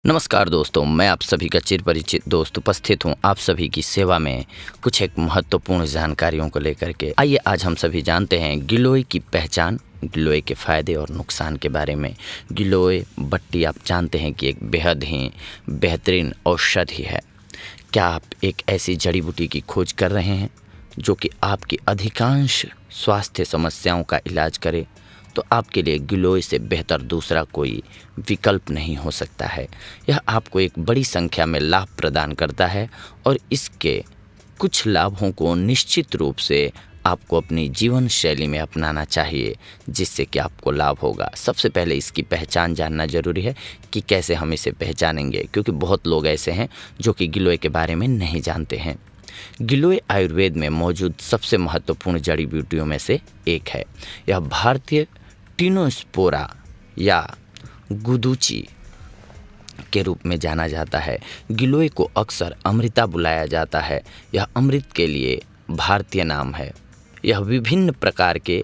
नमस्कार दोस्तों, मैं आप सभी का चिर परिचित दोस्त उपस्थित हूं आप सभी की सेवा में कुछ एक महत्वपूर्ण जानकारियों को लेकर के। आइए आज हम सभी जानते हैं गिलोय की पहचान, गिलोय के फ़ायदे और नुकसान के बारे में। गिलोय बट्टी आप जानते हैं कि एक बेहद ही बेहतरीन औषधि है। क्या आप एक ऐसी जड़ी बूटी की खोज कर रहे हैं जो कि आपकी अधिकांश स्वास्थ्य समस्याओं का इलाज करे? तो आपके लिए गिलोय से बेहतर दूसरा कोई विकल्प नहीं हो सकता है। यह आपको एक बड़ी संख्या में लाभ प्रदान करता है और इसके कुछ लाभों को निश्चित रूप से आपको अपनी जीवन शैली में अपनाना चाहिए, जिससे कि आपको लाभ होगा। सबसे पहले इसकी पहचान जानना ज़रूरी है कि कैसे हम इसे पहचानेंगे, क्योंकि बहुत लोग ऐसे हैं जो कि गिलोय के बारे में नहीं जानते हैं। गिलोय आयुर्वेद में मौजूद सबसे महत्वपूर्ण जड़ी बूटियों में से एक है। यह भारतीय टिनोस्पोरा या गुदुची के रूप में जाना जाता है। गिलोय को अक्सर अमृता बुलाया जाता है। यह अमृत के लिए भारतीय नाम है। यह विभिन्न प्रकार के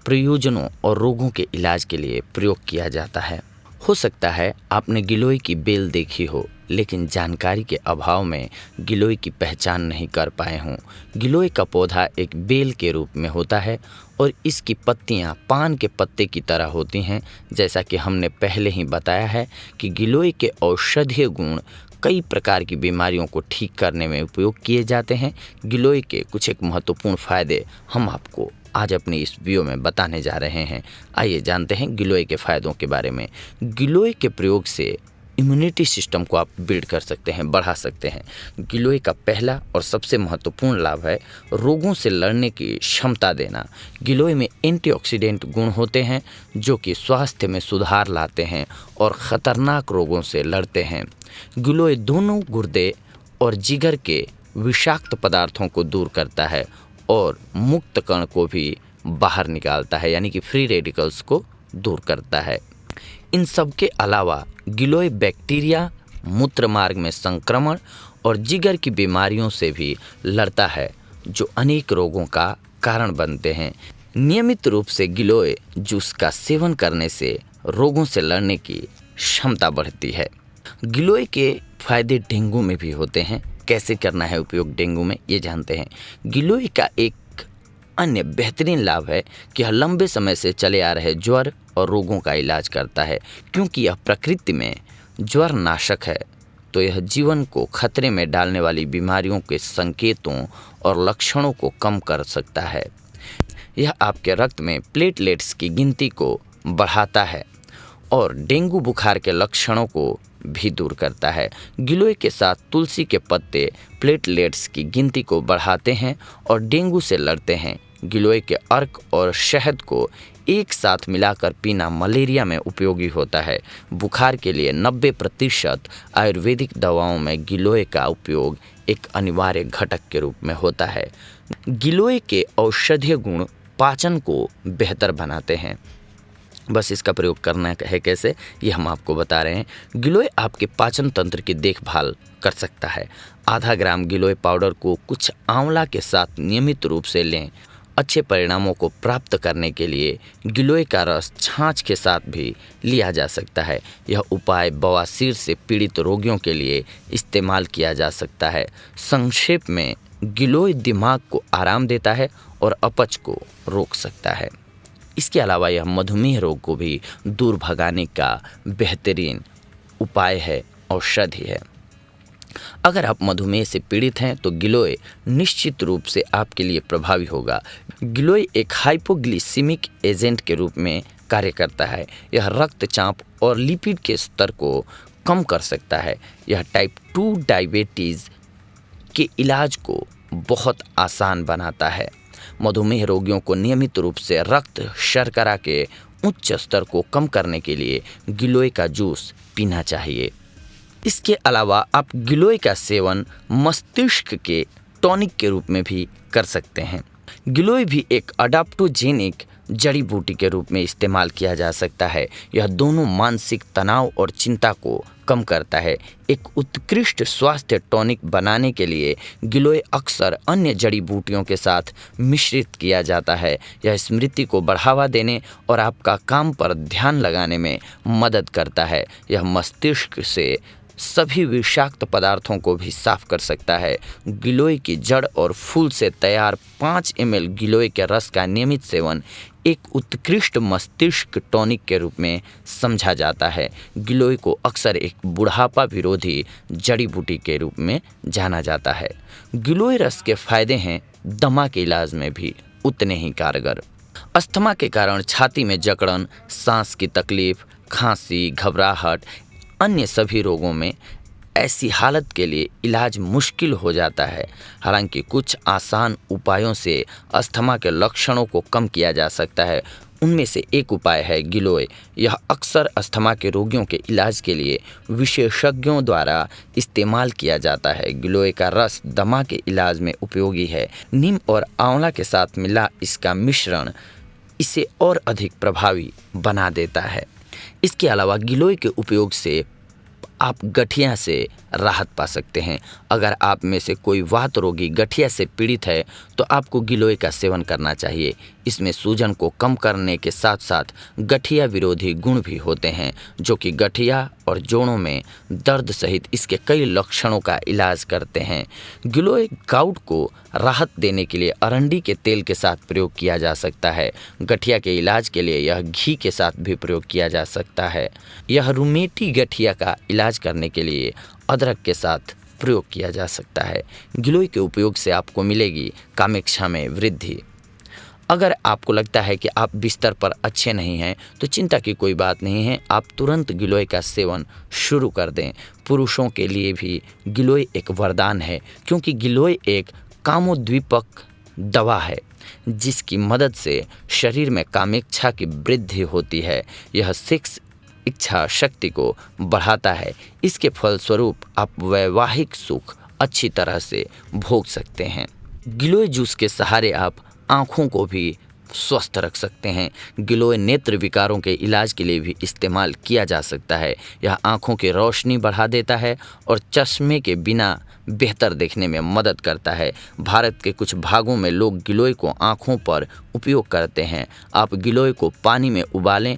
प्रयोजनों और रोगों के इलाज के लिए प्रयोग किया जाता है। हो सकता है आपने गिलोय की बेल देखी हो, लेकिन जानकारी के अभाव में गिलोय की पहचान नहीं कर पाए हों। गिलोय का पौधा एक बेल के रूप में होता है और इसकी पत्तियां पान के पत्ते की तरह होती हैं। जैसा कि हमने पहले ही बताया है कि गिलोय के औषधीय गुण कई प्रकार की बीमारियों को ठीक करने में उपयोग किए जाते हैं। गिलोय के कुछ एक महत्वपूर्ण फ़ायदे हम आपको आज अपनी इस वीडियो में बताने जा रहे हैं। आइए जानते हैं गिलोय के फ़ायदों के बारे में। गिलोय के प्रयोग से इम्यूनिटी सिस्टम को आप बिल्ड कर सकते हैं, बढ़ा सकते हैं। गिलोय का पहला और सबसे महत्वपूर्ण लाभ है रोगों से लड़ने की क्षमता देना। गिलोय में एंटीऑक्सीडेंट गुण होते हैं जो कि स्वास्थ्य में सुधार लाते हैं और ख़तरनाक रोगों से लड़ते हैं। गिलोय दोनों गुर्दे और जिगर के विषाक्त पदार्थों को दूर करता है और मुक्त कण को भी बाहर निकालता है, यानी कि फ्री रेडिकल्स को दूर करता है। इन सब के अलावा गिलोय बैक्टीरिया, मूत्र मार्ग में संक्रमण और जिगर की बीमारियों से भी लड़ता है, जो अनेक रोगों का कारण बनते हैं। नियमित रूप से गिलोय जूस का सेवन करने से रोगों से लड़ने की क्षमता बढ़ती है। गिलोय के फायदे डेंगू में भी होते हैं। कैसे करना है उपयोग डेंगू में, ये जानते हैं। गिलोय का एक अन्य बेहतरीन लाभ है कि यह लंबे समय से चले आ रहे ज्वर और रोगों का इलाज करता है। क्योंकि यह प्रकृति में ज्वर नाशक है, तो यह जीवन को खतरे में डालने वाली बीमारियों के संकेतों और लक्षणों को कम कर सकता है। यह आपके रक्त में प्लेटलेट्स की गिनती को बढ़ाता है और डेंगू बुखार के लक्षणों को भी दूर करता है। गिलोय के साथ तुलसी के पत्ते प्लेटलेट्स की गिनती को बढ़ाते हैं और डेंगू से लड़ते हैं। गिलोय के अर्क और शहद को एक साथ मिलाकर पीना मलेरिया में उपयोगी होता है। बुखार के लिए 90% आयुर्वेदिक दवाओं में गिलोय का उपयोग एक अनिवार्य घटक के रूप में होता है। गिलोय के औषधीय गुण पाचन को बेहतर बनाते हैं। बस इसका प्रयोग करना है कैसे, ये हम आपको बता रहे हैं। गिलोय आपके पाचन तंत्र की देखभाल कर सकता है। आधा ग्राम गिलोय पाउडर को कुछ आंवला के साथ नियमित रूप से लें। अच्छे परिणामों को प्राप्त करने के लिए गिलोय का रस छाछ के साथ भी लिया जा सकता है। यह उपाय बवासीर से पीड़ित रोगियों के लिए इस्तेमाल किया जा सकता है। संक्षेप में, गिलोय दिमाग को आराम देता है और अपच को रोक सकता है। इसके अलावा यह मधुमेह रोग को भी दूर भगाने का बेहतरीन उपाय है, औषधि है। अगर आप मधुमेह से पीड़ित हैं तो गिलोय निश्चित रूप से आपके लिए प्रभावी होगा। गिलोय एक हाइपोग्लिसिमिक एजेंट के रूप में कार्य करता है। यह रक्तचाप और लिपिड के स्तर को कम कर सकता है। यह टाइप 2 डायबिटीज़ के इलाज को बहुत आसान बनाता है। मधुमेह रोगियों को नियमित रूप से रक्त शर्करा के उच्च स्तर को कम करने के लिए गिलोय का जूस पीना चाहिए। इसके अलावा आप गिलोय का सेवन मस्तिष्क के टॉनिक के रूप में भी कर सकते हैं। गिलोय भी एक अडाप्टोजेनिक जड़ी बूटी के रूप में इस्तेमाल किया जा सकता है। यह दोनों मानसिक तनाव और चिंता को कम करता है। एक उत्कृष्ट स्वास्थ्य टॉनिक बनाने के लिए गिलोय अक्सर अन्य जड़ी बूटियों के साथ मिश्रित किया जाता है। यह स्मृति को बढ़ावा देने और आपका काम पर ध्यान लगाने में मदद करता है। यह मस्तिष्क से सभी विषाक्त पदार्थों को भी साफ कर सकता है। गिलोय की जड़ और फूल से तैयार 5 ml गिलोय के रस का नियमित सेवन एक उत्कृष्ट मस्तिष्क टॉनिक के रूप में समझा जाता है। गिलोय को अक्सर एक बुढ़ापा विरोधी जड़ी बूटी के रूप में जाना जाता है। गिलोय रस के फायदे हैं दमा के इलाज में भी उतने ही कारगर। अस्थमा के कारण छाती में जकड़न, सांस की तकलीफ, खांसी, घबराहट, अन्य सभी रोगों में ऐसी हालत के लिए इलाज मुश्किल हो जाता है। हालांकि कुछ आसान उपायों से अस्थमा के लक्षणों को कम किया जा सकता है। उनमें से एक उपाय है गिलोय। यह अक्सर अस्थमा के रोगियों के इलाज के लिए विशेषज्ञों द्वारा इस्तेमाल किया जाता है। गिलोय का रस दमा के इलाज में उपयोगी है। नीम और आंवला के साथ मिला इसका मिश्रण इसे और अधिक प्रभावी बना देता है। इसके अलावा गिलोय के उपयोग से आप गठिया से राहत पा सकते हैं। अगर आप में से कोई वात रोगी गठिया से पीड़ित है तो आपको गिलोय का सेवन करना चाहिए। इसमें सूजन को कम करने के साथ साथ गठिया विरोधी गुण भी होते हैं, जो कि गठिया और जोड़ों में दर्द सहित इसके कई लक्षणों का इलाज करते हैं। गिलोय गाउट को राहत देने के लिए अरंडी के तेल के साथ प्रयोग किया जा सकता है। गठिया के इलाज के लिए यह घी के साथ भी प्रयोग किया जा सकता है। यह रूमेटी गठिया का इलाज करने के लिए अदरक के साथ प्रयोग किया जा सकता है। गिलोय के उपयोग से आपको मिलेगी कामेक्षा में वृद्धि। अगर आपको लगता है कि आप बिस्तर पर अच्छे नहीं हैं तो चिंता की कोई बात नहीं है, आप तुरंत गिलोय का सेवन शुरू कर दें। पुरुषों के लिए भी गिलोय एक वरदान है, क्योंकि गिलोय एक कामोद्दीपक दवा है जिसकी मदद से शरीर में कामेक्षा की वृद्धि होती है। यह सेक्स इच्छा शक्ति को बढ़ाता है। इसके फलस्वरूप आप वैवाहिक सुख अच्छी तरह से भोग सकते हैं। गिलोय जूस के सहारे आप आँखों को भी स्वस्थ रख सकते हैं। गिलोय नेत्र विकारों के इलाज के लिए भी इस्तेमाल किया जा सकता है। यह आँखों की रोशनी बढ़ा देता है और चश्मे के बिना बेहतर देखने में मदद करता है। भारत के कुछ भागों में लोग गिलोय को आँखों पर उपयोग करते हैं। आप गिलोय को पानी में उबालें,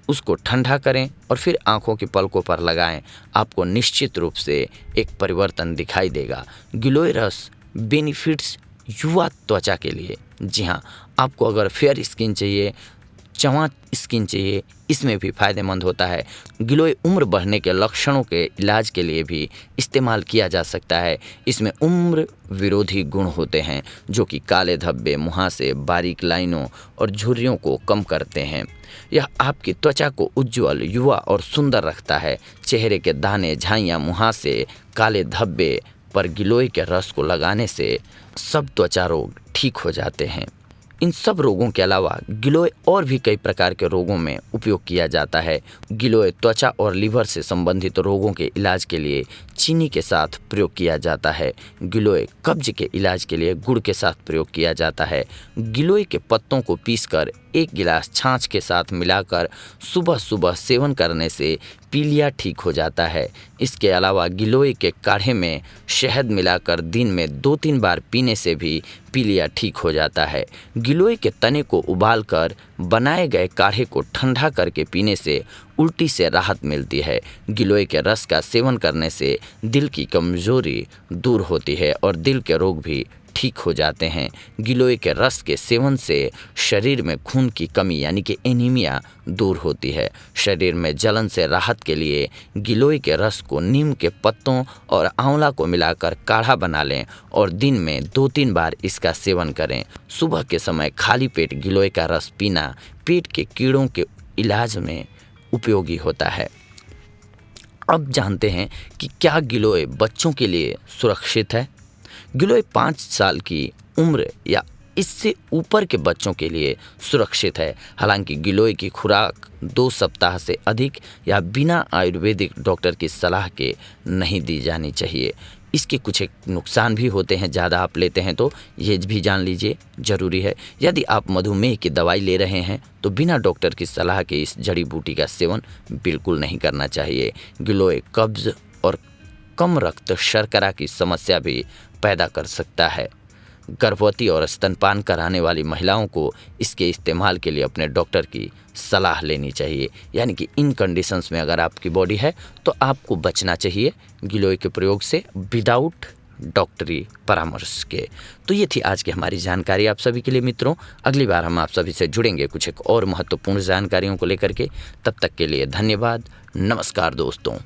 उसको ठंडा करें और फिर आँखों की पलकों पर लगाएं। आपको निश्चित रूप से एक परिवर्तन दिखाई देगा। गिलोय रस बेनिफिट्स युवा त्वचा के लिए। जी हाँ, आपको अगर फेयर स्किन चाहिए, चमक स्किन चाहिए, इसमें भी फ़ायदेमंद होता है। गिलोय उम्र बढ़ने के लक्षणों के इलाज के लिए भी इस्तेमाल किया जा सकता है। इसमें उम्र विरोधी गुण होते हैं जो कि काले धब्बे, मुहासे, बारीक लाइनों और झुर्रियों को कम करते हैं। यह आपकी त्वचा को उज्ज्वल, युवा और सुंदर रखता है। चेहरे के दाने, झाइयाँ, मुहासे, काले धब्बे पर गिलोय के रस को लगाने से सब त्वचा रोग ठीक हो जाते हैं। इन सब रोगों के अलावा गिलोय और भी कई प्रकार के रोगों में उपयोग किया जाता है। गिलोय त्वचा और लीवर से संबंधित रोगों के इलाज के लिए चीनी के साथ प्रयोग किया जाता है। गिलोय कब्ज के इलाज के लिए गुड़ के साथ प्रयोग किया जाता है। गिलोय के पत्तों को पीसकर 1 गिलास छाछ के साथ मिलाकर सुबह सुबह सेवन करने से पीलिया ठीक हो जाता है। इसके अलावा गिलोय के काढ़े में शहद मिलाकर दिन में 2-3 बार पीने से भी पीलिया ठीक हो जाता है। गिलोय के तने को उबालकर बनाए गए काढ़े को ठंडा करके पीने से उल्टी से राहत मिलती है। गिलोय के रस का सेवन करने से दिल की कमजोरी दूर होती है और दिल के रोग भी ठीक हो जाते हैं। गिलोय के रस के सेवन से शरीर में खून की कमी यानी कि एनीमिया दूर होती है। शरीर में जलन से राहत के लिए गिलोय के रस को नीम के पत्तों और आंवला को मिलाकर काढ़ा बना लें और दिन में 2-3 बार इसका सेवन करें। सुबह के समय खाली पेट गिलोय का रस पीना पेट के कीड़ों के इलाज में उपयोगी होता है। अब जानते हैं कि क्या गिलोय बच्चों के लिए सुरक्षित है। गिलोय 5 साल की उम्र या इससे ऊपर के बच्चों के लिए सुरक्षित है। हालांकि गिलोय की खुराक 2 सप्ताह से अधिक या बिना आयुर्वेदिक डॉक्टर की सलाह के नहीं दी जानी चाहिए। इसके कुछ एक नुकसान भी होते हैं, ज़्यादा आप लेते हैं तो ये भी जान लीजिए, ज़रूरी है। यदि आप मधुमेह की दवाई ले रहे हैं तो बिना डॉक्टर की सलाह के इस जड़ी बूटी का सेवन बिल्कुल नहीं करना चाहिए। गिलोय कब्ज और कम रक्त शर्करा की समस्या भी पैदा कर सकता है। गर्भवती और स्तनपान कराने वाली महिलाओं को इसके इस्तेमाल के लिए अपने डॉक्टर की सलाह लेनी चाहिए। यानी कि इन कंडीशंस में अगर आपकी बॉडी है तो आपको बचना चाहिए गिलोय के प्रयोग से विदाउट डॉक्टरी परामर्श के। तो ये थी आज की हमारी जानकारी आप सभी के लिए मित्रों। अगली बार हम आप सभी से जुड़ेंगे कुछ एक और महत्वपूर्ण जानकारियों को लेकर के। तब तक के लिए धन्यवाद। नमस्कार दोस्तों।